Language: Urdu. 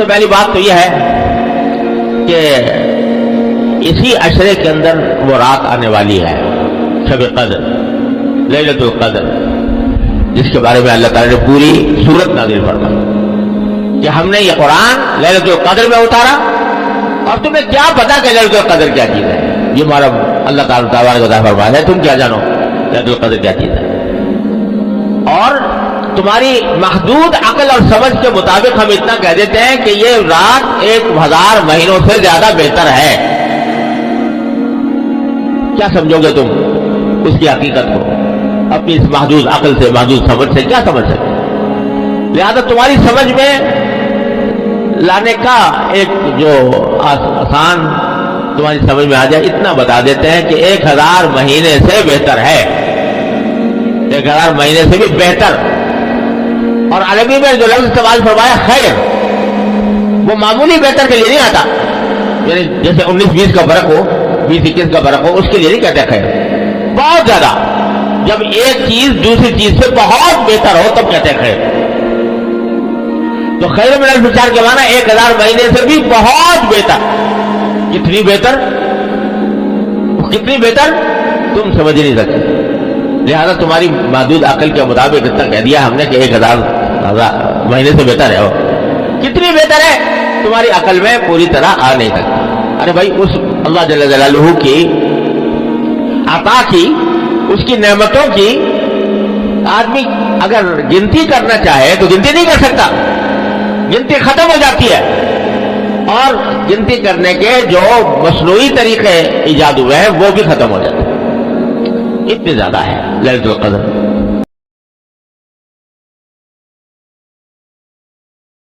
سے پہلی بات تو یہ ہے کہ اسی عشرے کے اندر وہ رات آنے والی ہے، شب قدر، لیلۃ القدر، جس کے بارے میں اللہ تعالیٰ نے پوری سورت نازل فرمائی کہ ہم نے یہ قرآن لیلۃ القدر میں اتارا، اور تمہیں کیا پتا کہ لیلۃ القدر کیا چیز ہے؟ یہ ہمارا اللہ تعالیٰ تبارک و تعالیٰ فرمایا ہے، تم کیا جانو لیلۃ القدر کیا چیز ہے؟ اور تمہاری محدود عقل اور سمجھ کے مطابق ہم اتنا کہہ دیتے ہیں کہ یہ رات 1000 مہینوں سے زیادہ بہتر ہے۔ کیا سمجھو گے تم اس کی حقیقت کو؟ اپنی اس محدود عقل سے، محدود سمجھ سے کیا سمجھ سکتے؟ لہذا تمہاری سمجھ میں لانے کا ایک جو آسان تمہاری سمجھ میں آ جائے اتنا بتا دیتے ہیں کہ 1000 مہینے سے بہتر ہے، 1000 مہینے سے بھی بہتر۔ اور عربی میں جو لفظ استعمال فرمایا خیر، وہ معمولی بہتر کے لیے نہیں آتا، یعنی جیسے 19-20 کا فرق ہو، 20-21 کا فرق ہو، اس کے لیے نہیں کہتے خیر، بہت زیادہ۔ جب ایک چیز دوسری چیز سے بہت بہتر ہو تب کہتے ہیں خیر۔ تو خیر من الف شہر کے معنی 1000 مہینے سے بھی بہت بہتر۔ کتنی بہتر؟ کتنی بہتر تم سمجھ نہیں سکتے۔ لہذا تمہاری محدود عقل کے مطابق اتنا کہہ دیا ہم نے کہ 1000 مہینے سے بہتر ہے۔ وہ کتنی بہتر ہے تمہاری عقل میں پوری طرح آ نہیں سکتی۔ ارے بھائی، اس اللہ جل جلالہ کی عطا کی، اس کی نعمتوں کی آدمی اگر گنتی کرنا چاہے تو گنتی نہیں کر سکتا، گنتی ختم ہو جاتی ہے۔ اور گنتی کرنے کے جو مصنوعی طریقے ایجاد ہوئے ہیں وہ بھی ختم ہو جاتے ہیں، اتنے زیادہ ہے لیلۃ القدر۔